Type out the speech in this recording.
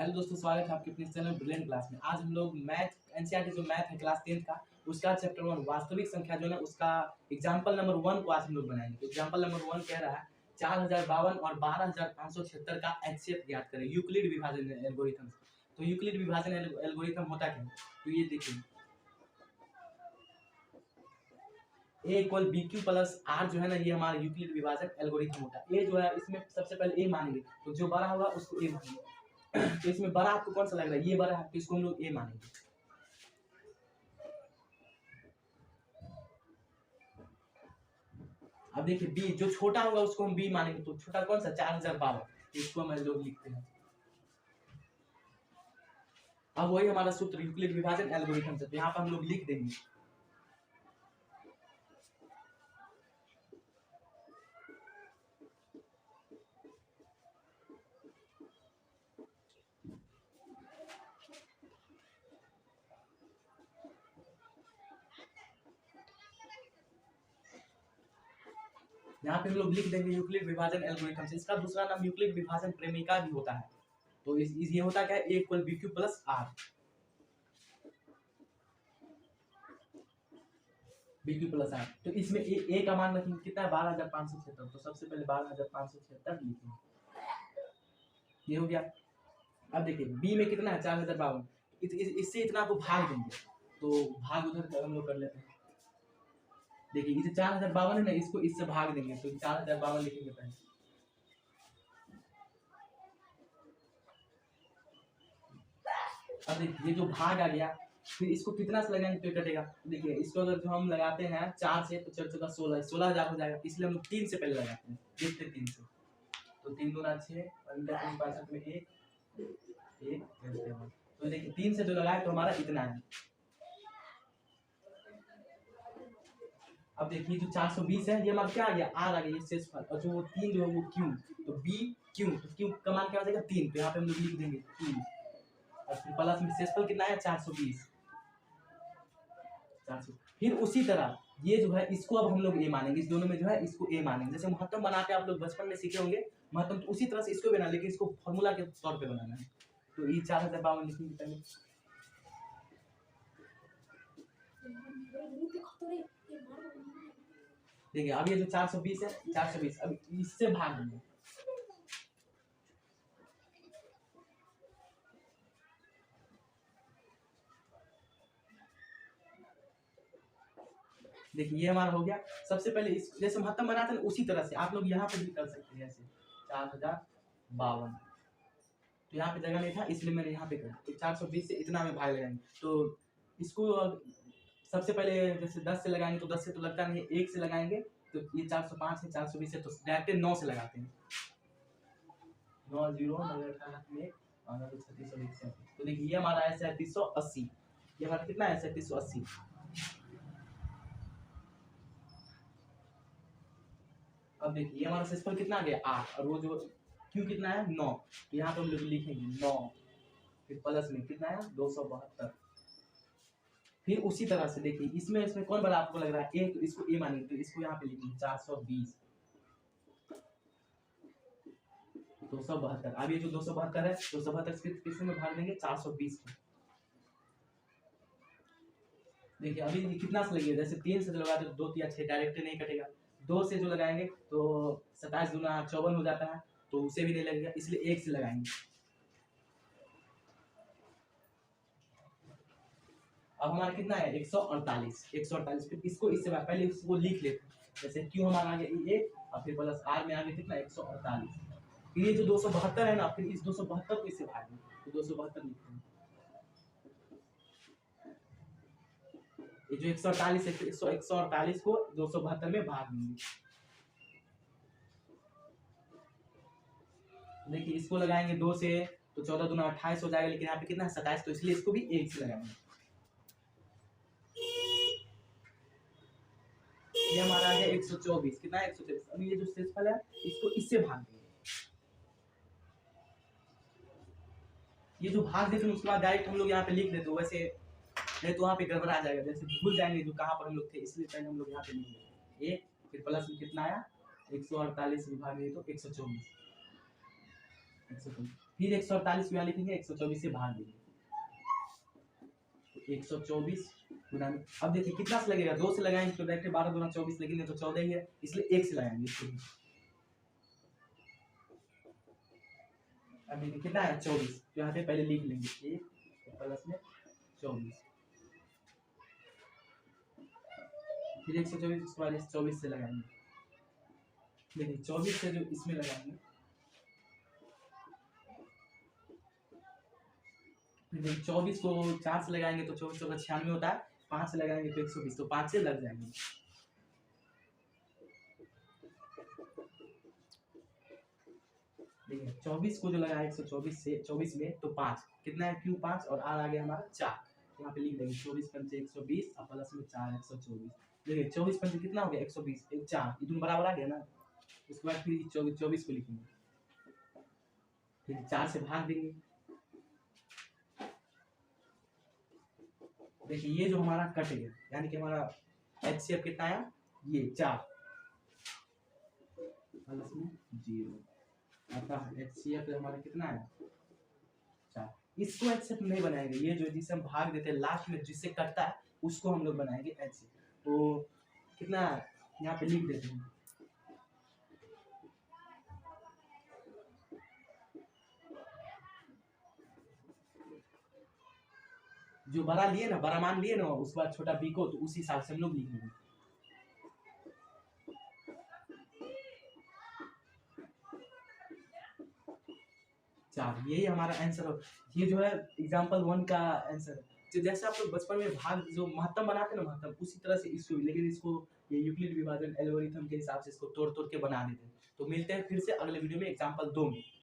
Hello दोस्तों, स्वागत है आपके अपने चैनल ब्रिलियंट क्लास में। आज हम लोग मैथ एनसीईआरटी जो मैथ है क्लास 10 का, उसका चैप्टर 1 वास्तविक संख्या जो है ना, उसका एग्जांपल नंबर 1 को आज हम लोग बनाएंगे। तो एग्जांपल नंबर 1 कह रहा है 4052 और 12576 का एचसीएफ ज्ञात करें यूक्लिड विभाजन एल्गोरिथम से। तो यूक्लिड विभाजन एल्गोरिथम होता क्या है? तो ये देखिए, a equal B Q plus R जो है ना, ये हमारा यूक्लिड विभाजन एल्गोरिथम होता है। ए जो है इसमें सबसे पहले ए मानेंगे, तो जो बड़ा होगा उसको ए मानेंगे। तो इसमें बड़ा आपको कौन सा लग रहा है? ये बड़ा है, तो इसको हम लोग ए मानेंगे। अब देखिए बी जो छोटा होगा उसको हम बी मानेंगे, तो छोटा कौन सा? 4052, इसको हम लोग लिखते हैं। अब वही हमारा सूत्र यूक्लिड विभाजन एल्गोरिथम से, तो यहाँ पर हम लोग लिख देंगे। यहाँ पे हम लोग लिख देंगे यूक्लिड विभाजन एल्गोरिथम से। इसका दूसरा नाम यूक्लिड विभाजन प्रेमिका भी होता है। तो ये होता क्या है? A equal B Q plus R, B Q plus R. तो इसमें ए का मान रखेंगे कितना है? 12576। तो सबसे पहले 12576 लिखेंगे, ये हो गया। अब देखिए बी में कितना है? 4052। इससे इतना को भाग देंगे, तो भाग उधर हम लोग कर लेते हैं। देखिए इसे 4052 है ना, इसको इससे भाग देंगे, तो 4052 लिखेंगे पहले। अब देखिए ये जो भाग आ गया, फिर इसको कितना से लगाएंगे तो कटेगा। देखिए इसको अगर जो हम लगाते हैं 4 से, तो 4 चौका 16, 16000 हो जाएगा। इसलिए हम लोग 3 से पहले लगाते हैं, देखते 3 से। तो 3 दूना 6 और इनका 65 में 1 तो देखिए 3 से जो लगाए तो हमारा इतना है। अब देखिए जो 420 है, ये हमारा क्या आ गया? आर आ गया, ये शेषफल। और जो 3 जो है वो क्यू, तो बी क्यू, तो क्यू का मान क्या हो जाएगा? 3। तो यहाँ पे हम लोग लिख देंगे 3, और फिर प्लस में शेषफल कितना है? 420। फिर उसी तरह ये जो है इसको अब हम लोग ए मानेंगे। इस दोनों में जो है इसको ए मानेंगे। जैसे महत्तम बनाते आप लोग बचपन में सीखे होंगे महत्तम, तो उसी तरह से इसको बना, लेकिन इसको फॉर्मूला के तौर पे बनाना है। तो ये 4052 लिखेंगे पहले। देखिए अब ये जो 420 है, 420 अब इससे भाग देंगे। देखिए ये हमारा हो गया। सबसे पहले इस जैसे महत्तम बनाते हैं उसी तरह से आप लोग यहाँ पे भी कर सकते हैं। ऐसे 4052, तो यहाँ पे जगह नहीं था इसलिए मैंने यहाँ पे कर, तो 420 से इतना में भाग लगाएंगे। तो इसको सबसे पहले जैसे 10 से लगाएंगे, तो 10 से तो लगता नहीं है, 1 से लगाएंगे। तो ये 405 है, 420 है, तो डायरेक्ट 9 से लगाते हैं। 9 0 में 36 तो देखिए ये हमारा है 3780। ये हमारा कितना है? 3780। अब देखिए ये हमारा शेषफल कितना आ गया? 8, और वो जो क्यू कितना है? 9। तो यहाँ पे हम लोग लिखेंगे 9, फिर प्लस में कितना है? 272। फिर उसी तरह से देखिए इसमें कौन बड़ा आपको लग रहा है? ए, तो इसको ए मानेंगे, तो इसको यहाँ पे लिखेंगे 420, 272। अब ये जो 272 है, 272 किसमें में भाग देंगे? 420 में। देखिए अभी कितना से लगे? जैसे 3 से जो लगाते तो 2 3 6 डायरेक्ट नहीं कटेगा। 2 से जो लगाएंगे तो 27 दूना 54 हो जाता है, तो उसे भी नहीं लगेगा, इसलिए 1 से लगाएंगे। अब हमारा कितना है? 148। 148 फिर इसको इससे पहले इसको लिख लेते हैं। जैसे क्यू हमारा आ गया 1, और फिर प्लस आर में आ गया कितना? 148। फिर ये जो 272 है ना, फिर इस 272 को इससे भाग देंगे, तो 272 लिखते हैं। ये जो 148 है, 148 को 272 में भाग देंगे। देखिए इसको लगाएंगे 2 से, तो 14 दूना 28 हो जाएगा, लेकिन यहाँ पे कितना है? 27, तो इसलिए इसको भी 1 से लगाएंगे। ये हमारा आ गया 124। कितना है? 124। अब ये जो शेषफल है इसको इससे भाग देंगे। ये जो भाग देते हैं उसके बाद डायरेक्ट हम लोग यहाँ पे लिख देते, वैसे नहीं तो वहाँ पे गड़बड़ा जाएगा, जैसे भूल जाएंगे जो कहाँ पर हम लोग थे, इसलिए पहले हम लोग यहाँ पे लिख देते। एक फिर प्लस में कितना आया? 148 विभाजित तो 124। फिर 148 को यहाँ लिखेंगे, 124 से भाग देंगे, 124 गुना में। अब देखिए कितना से लगेगा, 2 से लगाएंगे तो डायरेक्ट 12 दूना 24 लगेंगे तो 14 ही है, इसलिए 1 से लगाएंगे इसको भी। अब देखिए कितना है 24, तो यहाँ पे पहले लिख लेंगे 1 प्लस में 24, फिर 124 उसके बाद 24 से लगाएंगे। देखिए 24 से जो इसमें लगाएंगे, फिर 24 को 4 से लगाएंगे तो 24 का 96 होता है, 5 से लगाएंगे तो 120, तो 5 से लग जाएंगे। देखिए 24 को जो लगाया 124 से 24 में तो 5 कितना है, क्यों 5 और आर आ गया हमारा 4, यहाँ पे लिख देंगे 24 पंचे 120 और प्लस में 4 124। देखिए 24 पंचे कितना हो गया 120, 4 ये दोनों बराबर आ गया ना। उसके बाद फिर 24 को लिखेंगे, फिर 4 से भाग देंगे। देखिए ये जो हमारा कट गया, यानी कि हमारा HCF कितना आया, ये 4 प्लस में 0, अतः HCF हमारा कितना है 4। इसको HCF नहीं बनाएंगे, ये जो जिसे हम भाग देते हैं लास्ट में जिससे कटता है उसको हम लोग बनाएंगे HCF। तो कितना यहाँ पे लिख देते हैं, जो बड़ा लिए ना, बड़ा मान लिए ना, उसके बाद छोटा बी को, तो उसी हिसाब से हम लोग लिख लेंगे। चार, यही हमारा आंसर हो। ये जो है एग्जाम्पल 1 का आंसर है। तो जैसे आप लोग बचपन में भाग जो महत्तम बनाते हैं ना, महत्तम, उसी तरह से इसको, लेकिन इसको ये यूक्लिड विभाजन एल्गोरिथम के हिसाब से इसको तोड़ तोड़ के बना देते हैं। तो मिलते हैं फिर से अगले वीडियो में एग्जाम्पल 2 में।